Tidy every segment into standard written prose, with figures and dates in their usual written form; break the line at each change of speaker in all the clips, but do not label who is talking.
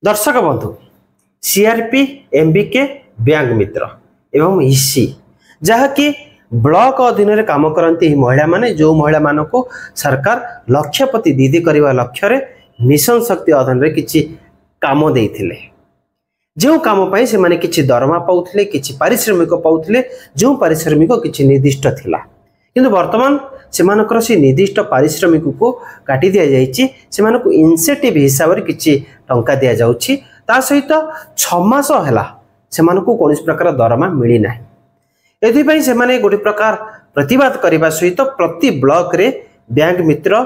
दर्शक बंधु CRP MBK bank मित्र एवं इसी जहाँकि ब्लॉक अधीन रे काम करती महिला माने जो महिला मान को सरकार लक्षपति दीदी करने लक्ष्य मिशन शक्ति अधीन रे किछि काम देइथिले जो काम पाई से माने किछि दरमा पाउथिले किछि पारिश्रमिक पाउथिले जो पारिश्रमिक किछि निर्दिष्ट थिला किंतु वर्तमान सेमानकर से निर्दिष्ट पारिश्रमिक को काटी दिया जाइछि सेमानकु इनसेंटिव हिसाब रे किछि टंका दिया जाउछि ता सहित 6 मास हैला सेमानकु कोनोस प्रकार दरमा मिली नाही एथि पई सेमाने गोटे प्रकार प्रतिवाद करबा सहित प्रति ब्लॉक रे बैंक मित्र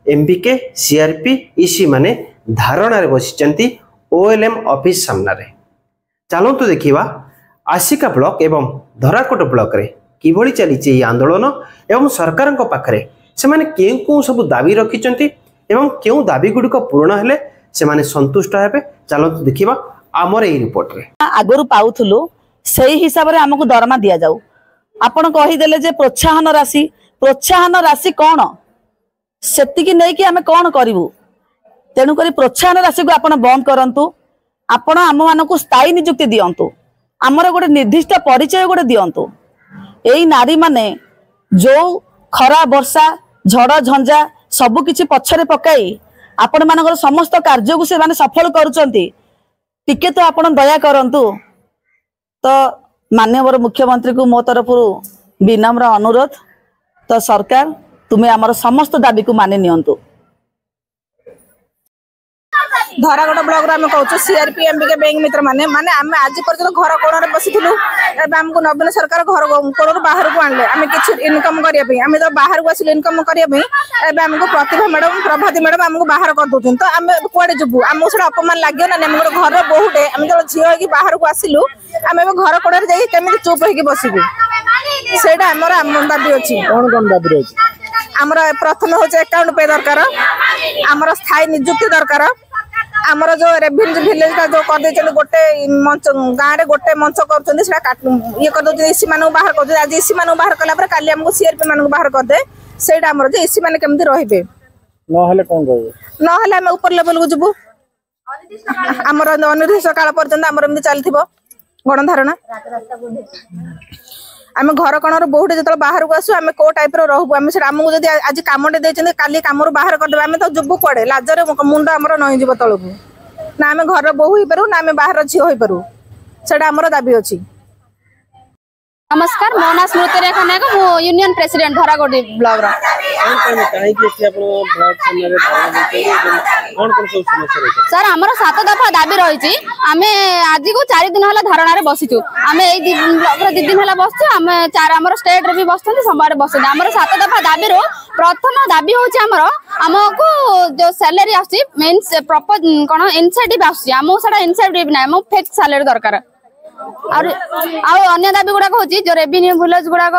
एमबीके सीआरपी ईसी माने धारणा रे बसिचंती ओएलएम ऑफिस सामना रे चलतु देखिबा आशिका ब्लॉक एवं धराकोट ब्लॉक रे किभଳି चली आंदोलन एवं सरकार पाखरे से माने केउ सब दाबी रखिचंती एवं केउ दाबी गुडिक पूर्ण हेले से माने संतुष्ट हेबे चलतु देखिबा हमर ए रिपोर्ट रे
आगरु पाउथुलो सेही हिसाब रे हमकु दरमा दिया जाऊ आपण कहि देले जे प्रोत्साहन राशि कोन सेति कि नै कि हमें कोन करिवु तेनु करी प्रोत्साहन राशि को आपण बंद करंतु आपण आम मानकु स्थायी नियुक्ति दियंतु हमर गोटे निर्दिष्ट परिचय गोटे दियंतु एई नारी माने जो खरा वर्षा झड़ झंझा सबु किछि पछरे पकाई आपण मानकर समस्त कार्य को से माने सफल करूचंती टिके तो आपण दया करंतु तो माननीय मुख्यमंत्री को मो तरफ विनम्र अनुरोध तो सरकार तुम्हें आमर समस्त दाबी को मानि नियंतु।
धरागड़ ब्लॉक रे कहूँ सीआरपी एमबीके बैंक मित्र माने माने आम आज पर्यटन घर कोण बसीलु आमको नवीन सरकार घर कोण बाहर को आणले आम कि इनकम करने आम जो बाहर को आसिल इनकम करने आमको प्रतिभा मैडम प्रभाती मैडम आमको बाहर कर दौन तो आम कड़े जीवु आमको से अपमान लगे ना आम गोटे घर बोहूटे आम जो झील हो बाहर को आसिलु आम घर कोण जामी चुप हो बसबू से दाबी अच्छी आमर प्रथम हूँ अकाउंट पे दरकार आमर स्थायी नियुक्ति दरकार आमर जो रेवेन्यू विलेज का जो कर गोटे मंच गाँव में गोटे मंच कर इसी मान बाहर कर आज इसी मान बाहर कला काली आमको सीआरपी मान बाहर करदे से इसी मैंने केमती रे ना आम ऊपर लेवल को जीवु आमर अनिर्दिष्ट काल पर्यंत आमर एमती चलती गणधारणा आम घर कणर बहुत जो बाहर को आसू आम कौ टाइप रहबू आम आमको जब आज कमटे देते काली कम बाहर करदे आम तो जुबू कड़े लाजरे मुंड आमर नईज तलू ना आम घर बोहू हो पारू ना आम बाहर झील हो पारू से आमर दाबी अच्छी।
नमस्कार मो ना स्मृति रेखा नायक मो यूनियन प्रेसिडेंट धरागोडी ब्लॉक सर आमर 7 दफा दाबी रही आम आज को 4 दिन है धारणा बसीचु आम ब्लॉक 2 दिन है बसचु आम 4 आम स्टेट रे भी बसते सब बस आमर 7 दफा दाबी प्रथम दाबी हूँ आमको जो सैलरी आसपर कौन इनसेंटिव आसो इनसेंटिव ना फिक्स सैलरी दरकार और अन्य दाबी गुड़ाक हूँ जो रेवेन्यू विलेज गुड़ाक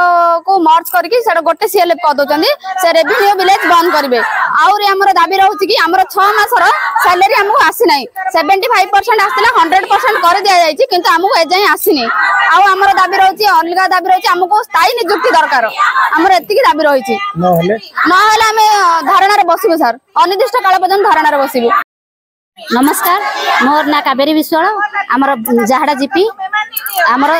को मर्ज करके गोटे सीएलएफ कर दौरान से रेवेन्यू विलेज बंद करेंगे आउरी आमर दाबी रही कि आमर 6 मासर सैलरी आमको आसीना 75% आसला 100% कर दि जाए कि आमको एजाएं आसीनी आमर दाबी रही अलग दाबी रही आमको स्थायी नियुक्ति दरकार आमर एति दाबी रही ना आम धारणा बसबू सर अनिर्दिष्ट काल पर्यटन धारणा बसबू।
नमस्कार मोर ना कावेरी विश्वाल आमर जाहड़ा जीपी आमर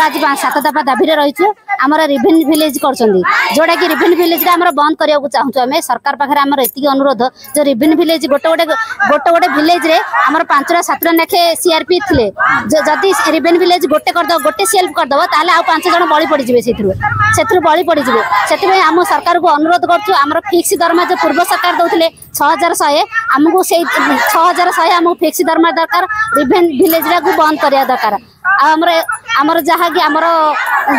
आज 7 दफा दाबी रही आमर रेवेन्यू विलेज कर जोटा कि रेवेन्यू विलेज बंद करने को चाहूँ आम सरकार पाखे आमर एति अनुरोध जो रेवेन्यू विलेज गोटे विलेज रे आमर 5-7 लेखे सीआरपी थे जदि रेवेन्यू विलेज गोटे सेल्फ करदेव ताल आ 5 जन बली पड़े से बली पड़े से आम सरकार को अनुरोध कर फिक्स दरमा जो पूर्व सरकार दौले 6100 आमको से 6100 आमको फिक्स दरमा दरकार रेवेन्यू विलेज को बंद करने दरकार आमर जहाँ कि आमर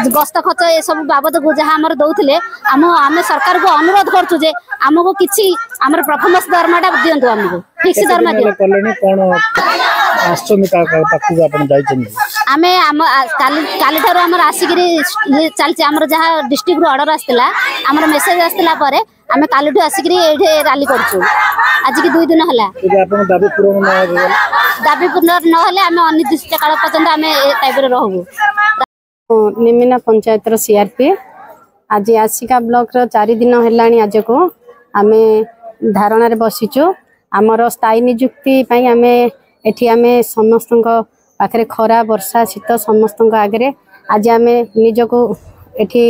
गस्त खर्च ये सब बाबद को जहाँ आमर दौले आम सरकार को अनुरोध करचु जे आमको किछि आमर परफॉर्मेंस दरमाटा दियंतु आमको फिक्स दरमा दियंतु आमे काली ठारो आमर आसिकरी चलछि आमर जहाँ डिस्ट्रिक्ट रो ऑर्डर आस्तिला आमर मेसेज आस्तिला परे आमे काली ठु आसिकरी एठे रैली करछु आज की 2 दिन हला दाबी पूर्ण न हले आमे अनिर्दिष्ट काल पर्यंत आमे ए टाइप रे रहबो।
निमिना पंचायत रो सीआरपी आज आशिका ब्लॉक रो 4 दिन हलानी आज को आमे धारणा रे बसिचो आमर स्थायी नियुक्ति पई आमे एठी आमे समस्त पाखे खरा वर्षा शीत समस्त आगे आज आम निजको एठी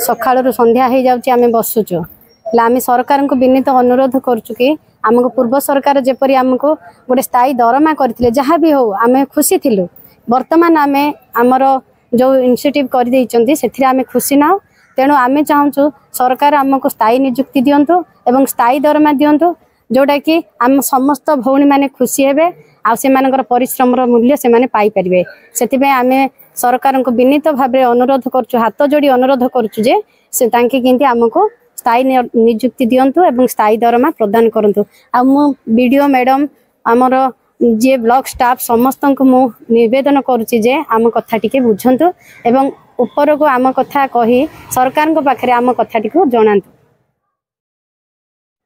सकाळु संध्या हो जाउची आमे बसुचु आम सरकार को विनीत अनुरोध करूँ कि आमको पूर्व सरकार जेपरी आमको गोटे स्थायी दरमा करथिले जहाँ भी हो आमे खुशी थिलु वर्तमान आमे आमर जो इनिशिएटिव कर देइचंती सेथिरे आमे खुशी ना तेणु आमे चाहूँ सरकार आमको स्थायी नियुक्ति दियंतु एवं स्थायी दरमा दियंतु जोटा कि आम समस्त भौणी माने खुशी हेबे आ सेमानकर परिश्रम मूल्य से माने पाई परिबे सेथिबे आमे सरकार को विनीत भाव अनुरोध करूँ हाथ जोड़ी अनुरोध करूँ जे से तांके किंती आमको स्थायी नियुक्ति दियंतु एवं स्थायी दरमा प्रदान करंतु आ मु वीडियो मैडम आमर जे ब्लॉक स्टाफ समस्त को मु निवेदन करुच्ची जे आम कथा टिके बुझंतु एवं ऊपर को आम कथा कही सरकार को पाखरे आम कथा टिको जणांतु।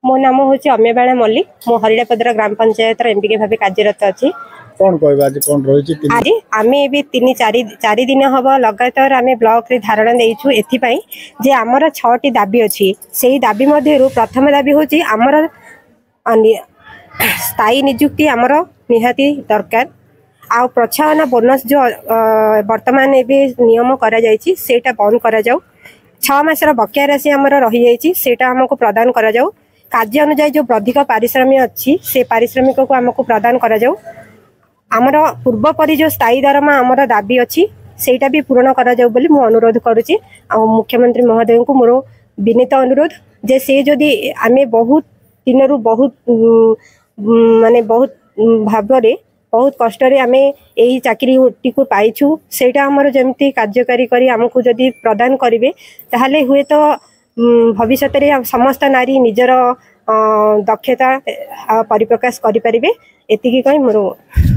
मो नाम हूँ अम्यबाणा मल्लिक मो हरिड़ापदर ग्राम पंचायत एमपीके भाव कार्यरत अच्छी
कौन कहबा आज कौन रही
आज आम ए 3-4 दिन हम लगातार आम ब्लॉक रे धारणा देइछु एथिपाई जे आमर 6टी दाबी अच्छी से दाबी मध्यरु प्रथम दाबी होची आमर स्थायी नियुक्ति आमर निहाती दरकार आ प्रोत्साहन बोनस जो वर्तमान ए नियम करा जायछि सेटा बंद करा जाऊ 6 मासर बकाया राशि आमर रही जायछि सेटा हमको प्रदान करा जाऊ कार्य अनुसार जो बधिक पारिश्रमिक अच्छी से पारिश्रमिक को आमको प्रदान करा जाऊ आमर पूर्व परी जो स्थायी दरमा आमर दाबी अच्छी सेटा भी पूरण करा जाऊ बोली मु अनुरोध करुच्ची आ मुख्यमंत्री महोदय को मोर विनीत अनुरोध जे से जदि आमे बहुत दिनरु बहुत माने बहुत भावरे बहुत कष्ट आमे यही चाकरी को पाइछु सेटा आमर जमती कार्यकारी करी आमको जदि प्रदान करिवे ताहाले हुए तो भविष्य में समस्त नारी निजर दक्षता परिप्रकाश करें एति कही मोर